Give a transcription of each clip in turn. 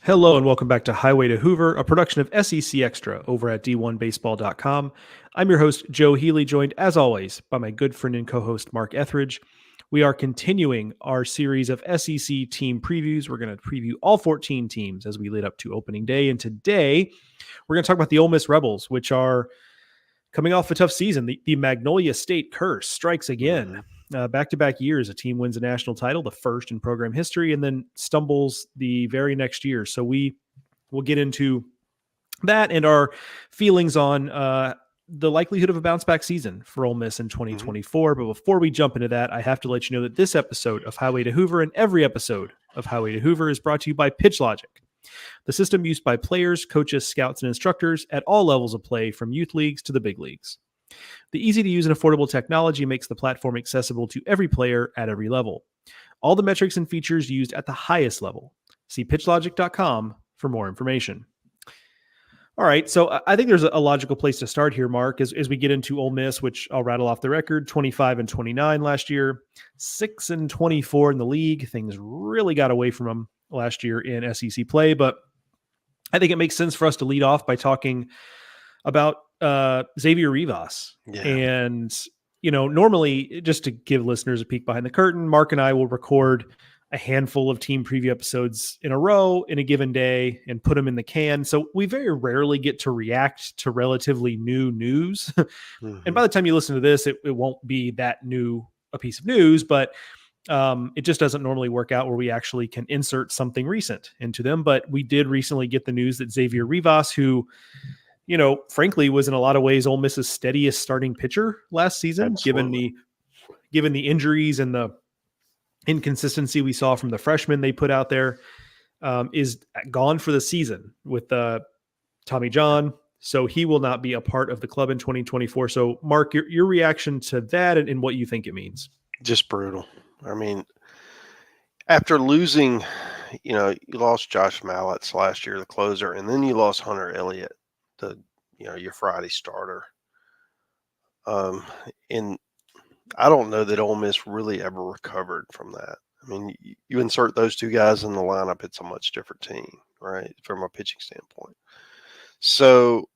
Hello and welcome back to Highway to Hoover, a production of SEC Extra over at D1Baseball.com. I'm your host, Joe Healy, joined as always by my good friend and co-host, Mark Etheridge. We are continuing our series of SEC team previews. We're going to preview all 14 teams as we lead up to opening day. And today, we're going to talk about the Ole Miss Rebels, which are coming off a tough season. The Magnolia State curse strikes again. Back-to-back years, a team wins a national title, the first in program history, and then stumbles the very next year. So we will get into that and our feelings on the likelihood of a bounce-back season for Ole Miss in 2024. But before we jump into that, I have to let you know that this episode of Highway to Hoover and every episode of Highway to Hoover is brought to you by Pitch Logic, the system used by players, coaches, scouts, and instructors at all levels of play, from youth leagues to the big leagues. The easy-to-use and affordable technology makes the platform accessible to every player at every level. All the metrics and features used at the highest level. See pitchlogic.com for more information. All right, so I think there's a logical place to start here, Mark, as we get into Ole Miss, which I'll rattle off the record: 25-29 last year, 6-24 in the league. Things really got away from them last year in SEC play, but I think it makes sense for us to lead off by talking about Xavier Rivas. Yeah. And, normally, just to give listeners a peek behind the curtain, Mark and I will record a handful of team preview episodes in a row in a given day and put them in the can. So we very rarely get to react to relatively new news. And by the time you listen to this, it won't be that new a piece of news, but it just doesn't normally work out where we actually can insert something recent into them. But we did recently get the news that Xavier Rivas, who, frankly, was in a lot of ways Ole Miss's steadiest starting pitcher last season, given the injuries and the inconsistency we saw from the freshmen they put out there, is gone for the season with Tommy John. So he will not be a part of the club in 2024. So, Mark, your reaction to that and what you think it means? Just brutal. I mean, after losing, you lost Josh Mallets last year, the closer, and then you lost Hunter Elliott, your Friday starter. And I don't know that Ole Miss really ever recovered from that. I mean, you insert those two guys in the lineup, it's a much different team, right, from a pitching standpoint. So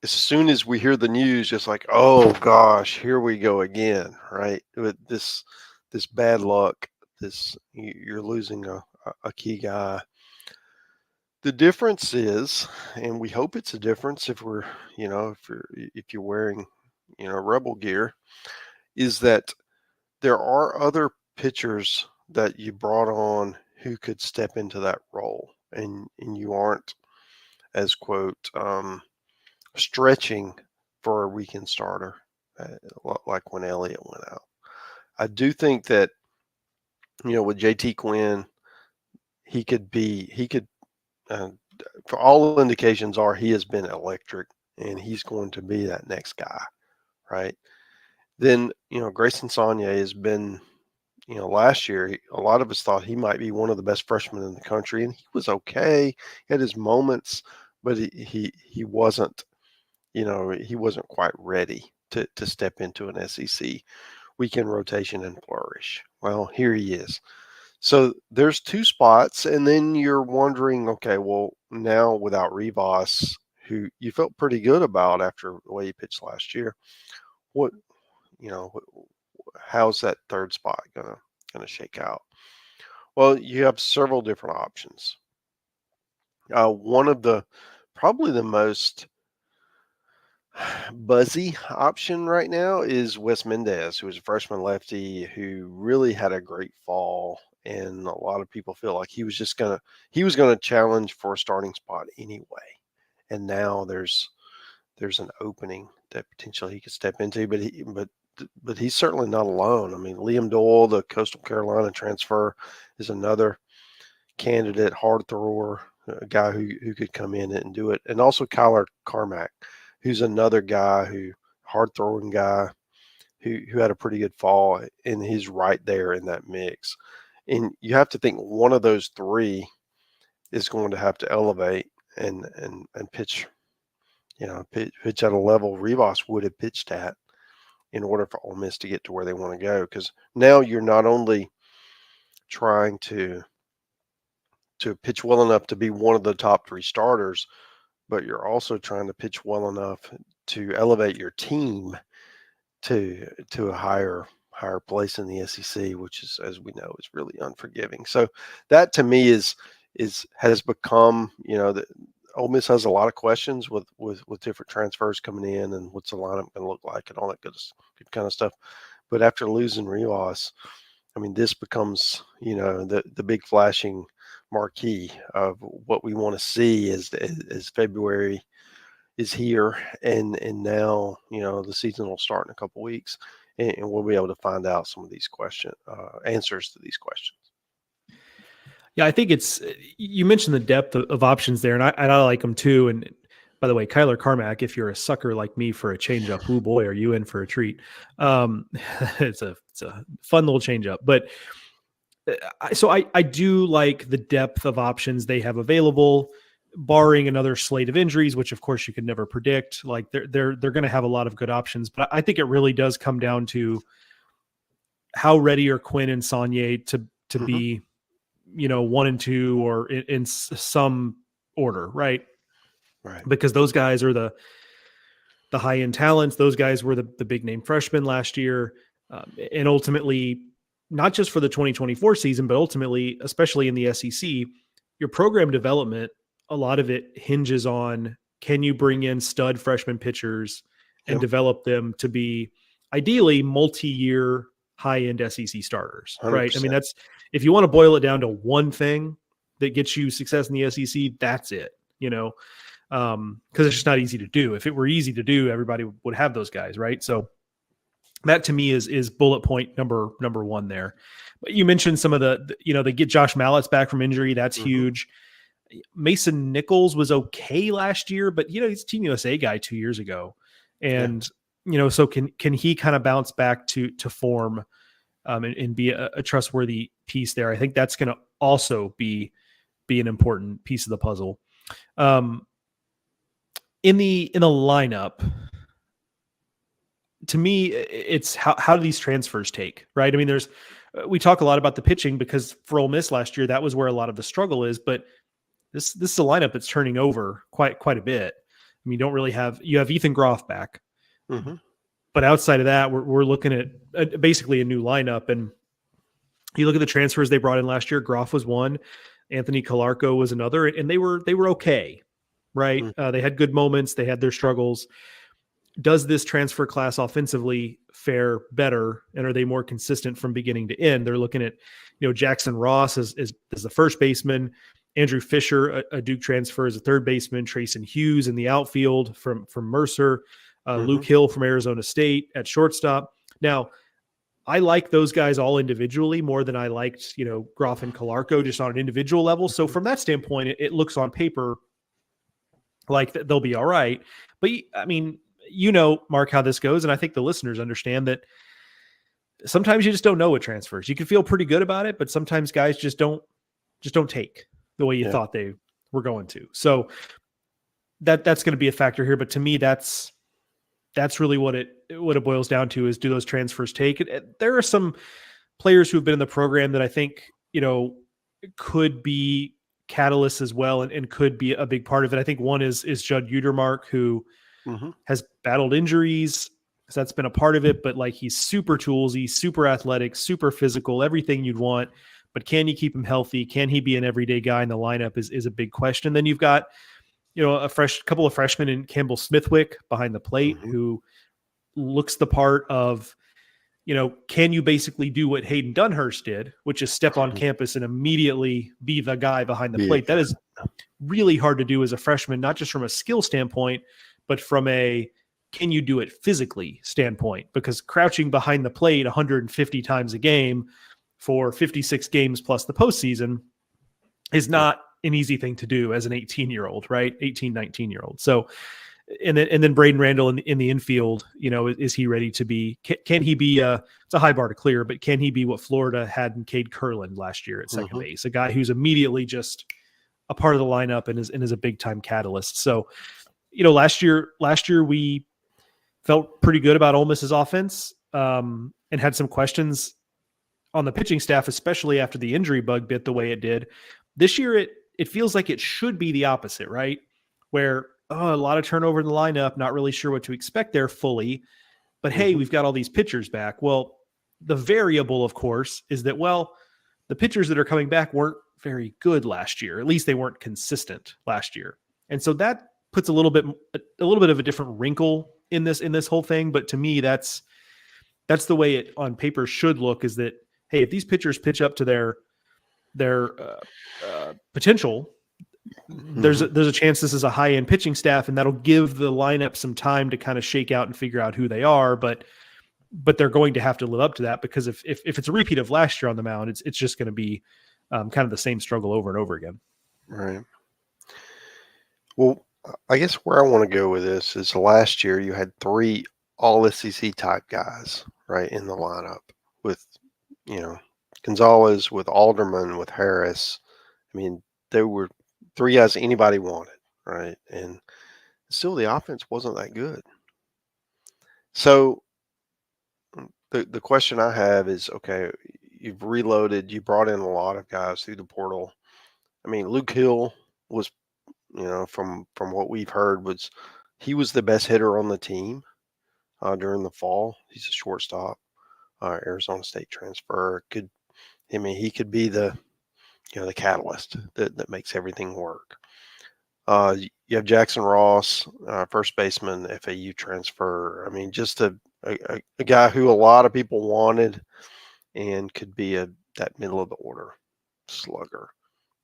as soon as we hear the news, just like, oh gosh, here we go again, right? With this bad luck, you're losing a key guy. The difference is, and we hope it's a difference if you're wearing, Rebel gear, is that there are other pitchers that you brought on who could step into that role, and you aren't as quote stretching for a weekend starter like when Elliott went out. I do think that with JT Quinn, he could for all indications are he has been electric, and he's going to be that next guy, right? Then Grayson Saunier has been, last year a lot of us thought he might be one of the best freshmen in the country, and he was okay. He had his moments, but he wasn't, he wasn't quite ready to step into an SEC weekend rotation and flourish. Well, here he is. So there's two spots, and then you're wondering, okay, well, now without Rivas, who you felt pretty good about after the way he pitched last year, how's that third spot gonna shake out? Well, you have several different options. One of probably the most buzzy option right now is Wes Mendez, who is a freshman lefty who really had a great fall, and a lot of people feel like he was gonna challenge for a starting spot anyway. And now there's an opening that potentially he could step into, but he's certainly not alone. I mean, Liam Doyle, the Coastal Carolina transfer, is another candidate, hard thrower, a guy who could come in and do it. And also Kyler Carmack, who's another guy hard throwing guy who had a pretty good fall, and he's right there in that mix. And you have to think one of those three is going to have to elevate and pitch, pitch at a level Rivas would have pitched at in order for Ole Miss to get to where they want to go. Because now you're not only trying to pitch well enough to be one of the top 3 starters, but you're also trying to pitch well enough to elevate your team to a higher place in the SEC, which is, as we know, is really unforgiving. So that to me has become, that Ole Miss has a lot of questions with different transfers coming in and what's the lineup going to look like and all that good kind of stuff. But after losing Rivas, I mean, this becomes, the big flashing marquee of what we want to see as February is here, and now the season will start in a couple weeks, and we'll be able to find out some of these answers to these questions. Yeah, I think you mentioned the depth of options there, and I like them too. And by the way, Kyler Carmack, if you're a sucker like me for a changeup, oh boy, are you in for a treat? It's a fun little changeup, but so I do like the depth of options they have available, barring another slate of injuries, which of course you could never predict. Like they're going to have a lot of good options, but I think it really does come down to how ready are Quinn and Saunier to be, 1 and 2 or in some order, right? Right. Because those guys are the high end talents. Those guys were the big name freshmen last year, and ultimately, not just for the 2024 season, but ultimately, especially in the SEC, your program development, a lot of it hinges on, can you bring in stud freshman pitchers and develop them to be ideally multi-year high-end SEC starters, 100%. right? I mean, that's, if you want to boil it down to one thing that gets you success in the SEC, that's it, because it's just not easy to do. If it were easy to do, everybody would have those guys, right? So that to me is bullet point number 1 there. But you mentioned some of they get Josh Mallett's back from injury. That's huge. Mason Nichols was okay last year, but he's a Team USA guy 2 years ago. And, so can he kind of bounce back to form and be a trustworthy piece there? I think that's going to also be an important piece of the puzzle. In the lineup, to me, it's how do these transfers take, right? I mean, we talk a lot about the pitching because for Ole Miss last year, that was where a lot of the struggle is, but this is a lineup that's turning over quite a bit. I mean, you have Ethan Groff back, but outside of that, we're looking at basically a new lineup. And you look at the transfers they brought in last year. Groff was one, Anthony Calarco was another, and they were okay, right? They had good moments, they had their struggles. Does this transfer class offensively fare better, and are they more consistent from beginning to end? They're looking at, Jackson Ross as the first baseman, Andrew Fisher, a Duke transfer, as a third baseman, Trayson Hughes in the outfield from Mercer, Luke Hill from Arizona State at shortstop. Now, I like those guys all individually more than I liked, Groff and Calarco just on an individual level. So from that standpoint, it looks on paper like they'll be all right. But I mean, Mark, how this goes. And I think the listeners understand that sometimes you just don't know with transfers. You can feel pretty good about it, but sometimes guys just don't take the way you thought they were going to. So that's going to be a factor here. But to me, that's really what it boils down to is, do those transfers take it? There are some players who've been in the program that I think, could be catalysts as well and could be a big part of it. I think one is Judd Utermark, who has battled injuries. So that's been a part of it, but like, he's super toolsy, super athletic, super physical, everything you'd want. But can you keep him healthy? Can he be an everyday guy in the lineup is a big question. Then you've got, a couple of freshmen in Campbell Smithwick behind the plate, who looks the part of, can you basically do what Hayden Dunhurst did, which is step on campus and immediately be the guy behind the plate? That is really hard to do as a freshman, not just from a skill standpoint, but from a can you do it physically standpoint, because crouching behind the plate 150 times a game for 56 games plus the postseason is not an easy thing to do as an 18-year-old, right? 18, 19-year-old. So, and then Braden Randall in the infield, is he ready to be, can he be it's a high bar to clear, but can he be what Florida had in Cade Kurland last year at second base? A guy who's immediately just a part of the lineup and is a big time catalyst. So, last year we felt pretty good about Ole Miss's offense, and had some questions on the pitching staff, especially after the injury bug bit the way it did. This year, it feels like it should be the opposite, right? Where a lot of turnover in the lineup, not really sure what to expect there fully. But hey, we've got all these pitchers back. Well, the variable, of course, is that, well, the pitchers that are coming back weren't very good last year. At least they weren't consistent last year. And so that puts a little bit of a different wrinkle in this whole thing. But to me, that's the way it on paper should look, is that, hey, if these pitchers pitch up to their potential, there's a chance this is a high end pitching staff, and that'll give the lineup some time to kind of shake out and figure out who they are. But they're going to have to live up to that, because if it's a repeat of last year on the mound, it's just going to be kind of the same struggle over and over again. Right. Well, I guess where I want to go with this is last year you had 3 all SEC type guys, right, in the lineup with, Gonzalez, with Alderman, with Harris. I mean, there were 3 guys anybody wanted, right? And still the offense wasn't that good. So the question I have is, okay, you've reloaded, you brought in a lot of guys through the portal. I mean, Luke Hill was, from what we've heard, he was the best hitter on the team during the fall. He's a shortstop, Arizona State transfer. He could be the catalyst that makes everything work. You have Jackson Ross, first baseman, FAU transfer. I mean, just a guy who a lot of people wanted and could be that middle of the order slugger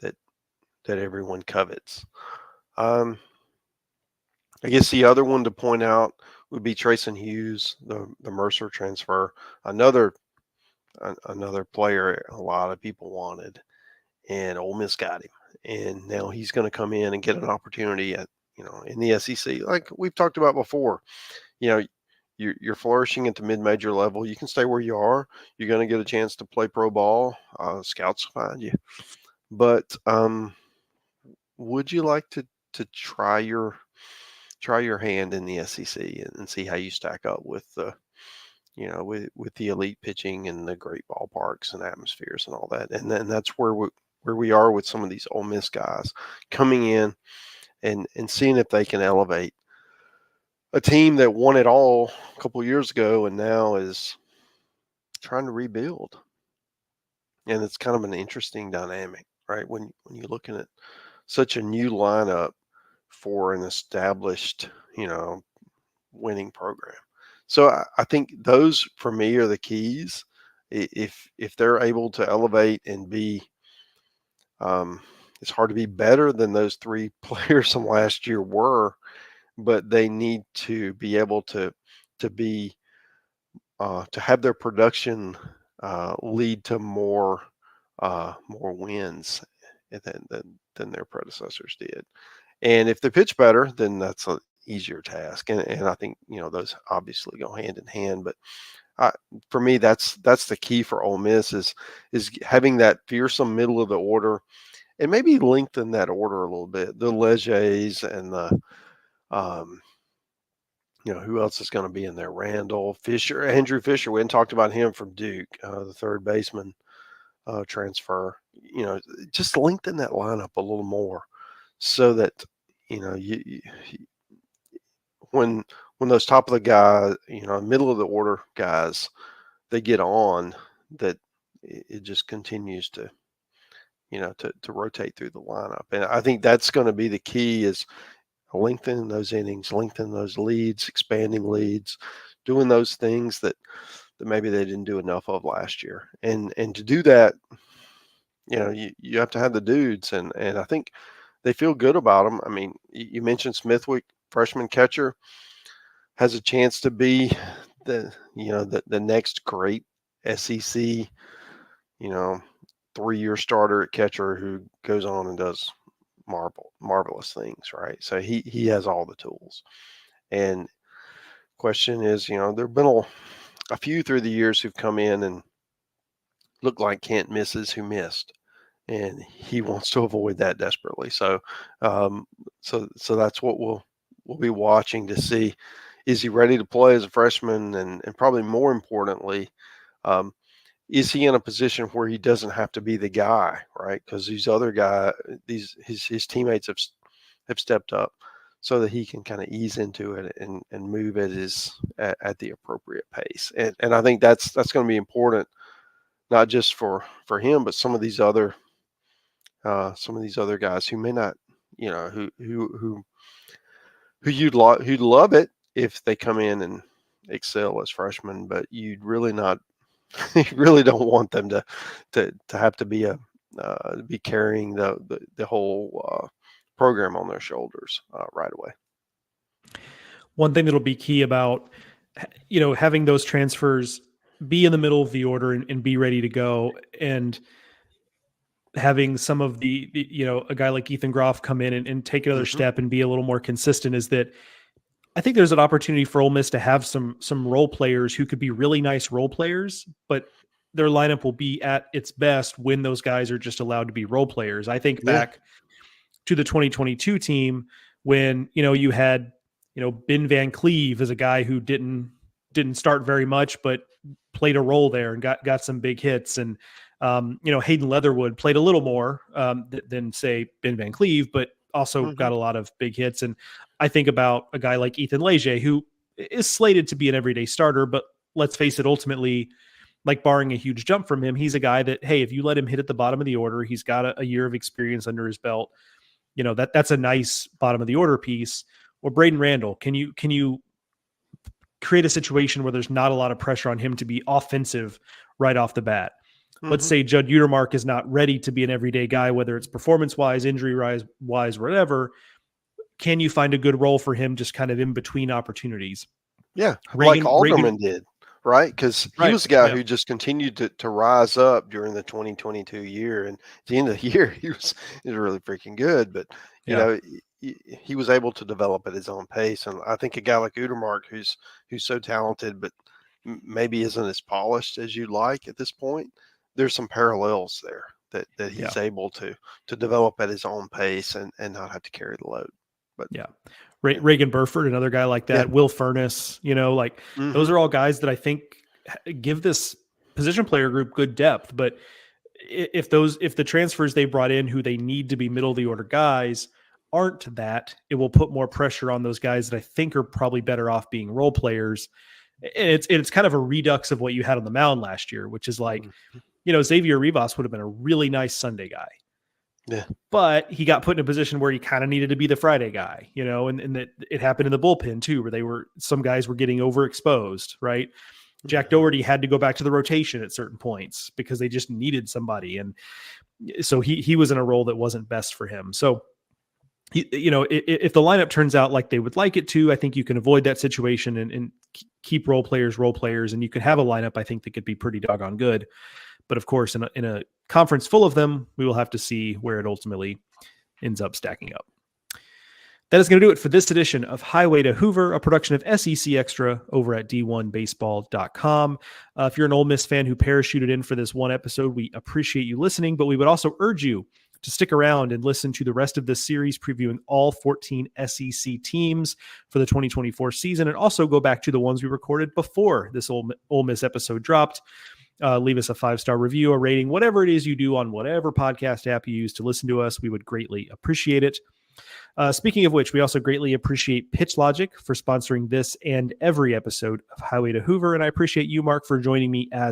that everyone covets. I guess the other one to point out would be Trayson Hughes, the Mercer transfer, another player a lot of people wanted, and Ole Miss got him. And now he's going to come in and get an opportunity in the SEC. Like we've talked about before, you're flourishing at the mid-major level. You can stay where you are. You're going to get a chance to play pro ball. Scouts find you. But would you like to try your hand in the SEC and see how you stack up with the with the elite pitching and the great ballparks and atmospheres and all that? And then that's where we are with some of these Ole Miss guys coming in and seeing if they can elevate a team that won it all a couple of years ago and now is trying to rebuild. And it's kind of an interesting dynamic, right? When you're looking at such a new lineup for an established, winning program. So I think those for me are the keys. If they're able to elevate and be, it's hard to be better than those 3 players from last year were, but they need to be able to be to have their production lead to more wins than their predecessors did. And if they pitch better, then that's an easier task. And I think those obviously go hand in hand. But for me, that's the key for Ole Miss is having that fearsome middle of the order, and maybe lengthen that order a little bit. The Leges and the who else is going to be in there? Randall Fisher, Andrew Fisher. We hadn't talked about him from Duke, the third baseman transfer. Just lengthen that lineup a little more, so that you when those top of the guy, middle of the order guys, they get on, that it just continues to rotate through the lineup. And I think that's going to be the key, is lengthening those innings, lengthening those leads, expanding leads, doing those things that maybe they didn't do enough of last year. And to do that, you have to have the dudes, and I think they feel good about them. I mean, you mentioned Smithwick, freshman catcher, has a chance to be the next great SEC, 3-year starter at catcher who goes on and does marvelous things, right? So he has all the tools. And question is, there've been a few through the years who've come in and looked like can't misses who missed, and he wants to avoid that desperately. So so that's what we'll be watching to see. Is he ready to play as a freshman? And probably more importantly, is he in a position where he doesn't have to be the guy, right? Because these other his teammates have stepped up, so that he can kind of ease into it and move at the appropriate pace. And I think that's going to be important, not just for him, but some of these other guys who may not, who'd love it if they come in and excel as freshmen, but you'd really not, you really don't want them to have to be be carrying the whole program on their shoulders right away. One thing that'll be key about, having those transfers be in the middle of the order and be ready to go, and having some of the a guy like Ethan Groff come in and take another step and be a little more consistent, is that I think there's an opportunity for Ole Miss to have some role players who could be really nice role players, but their lineup will be at its best when those guys are just allowed to be role players. I think back to the 2022 team when, you had, Ben Van Cleve as a guy who didn't start very much, but played a role there and got some big hits. And, Hayden Leatherwood played a little more than say Ben Van Cleve, but also got a lot of big hits. And I think about a guy like Ethan Leger, who is slated to be an everyday starter, but let's face it, ultimately, like barring a huge jump from him, he's a guy that, hey, if you let him hit at the bottom of the order, he's got a year of experience under his belt. That's a nice bottom of the order piece. Or Braden Randall, can you create a situation where there's not a lot of pressure on him to be offensive right off the bat? Let's say Judd Utermark is not ready to be an everyday guy, whether it's performance-wise, injury-wise, whatever. Can you find a good role for him just kind of in between opportunities? Yeah, like Alderman did, right? Because he was the guy who just continued to rise up during the 2022 year. And at the end of the year, he was really freaking good. But, he was able to develop at his own pace. And I think a guy like Utermark, who's so talented, but maybe isn't as polished as you'd like at this point, there's some parallels there that he's able to develop at his own pace and not have to carry the load. But Reagan Burford, another guy like that, Will Furness, those are all guys that I think give this position player group good depth. But if the transfers they brought in who they need to be middle of the order guys aren't that, it will put more pressure on those guys that I think are probably better off being role players. And it's kind of a redux of what you had on the mound last year, which is like, Xavier Rivas would have been a really nice Sunday guy. Yeah. But he got put in a position where he kind of needed to be the Friday guy, and that it happened in the bullpen too, where some guys were getting overexposed, right? Jack Doherty had to go back to the rotation at certain points because they just needed somebody. And so he was in a role that wasn't best for him. So, if the lineup turns out like they would like it to, I think you can avoid that situation and keep role players, and you could have a lineup, I think, that could be pretty doggone good. But of course, in a conference full of them, we will have to see where it ultimately ends up stacking up. That is going to do it for this edition of Highway to Hoover, a production of SEC Extra over at d1baseball.com. If you're an Ole Miss fan who parachuted in for this one episode, we appreciate you listening, but we would also urge you to stick around and listen to the rest of this series previewing all 14 SEC teams for the 2024 season, and also go back to the ones we recorded before this Ole Miss episode dropped. Leave us a 5-star review, a rating, whatever it is you do on whatever podcast app you use to listen to us. We would greatly appreciate it. Speaking of which, we also greatly appreciate Pitch Logic for sponsoring this and every episode of Highway to Hoover. And I appreciate you, Mark, for joining me as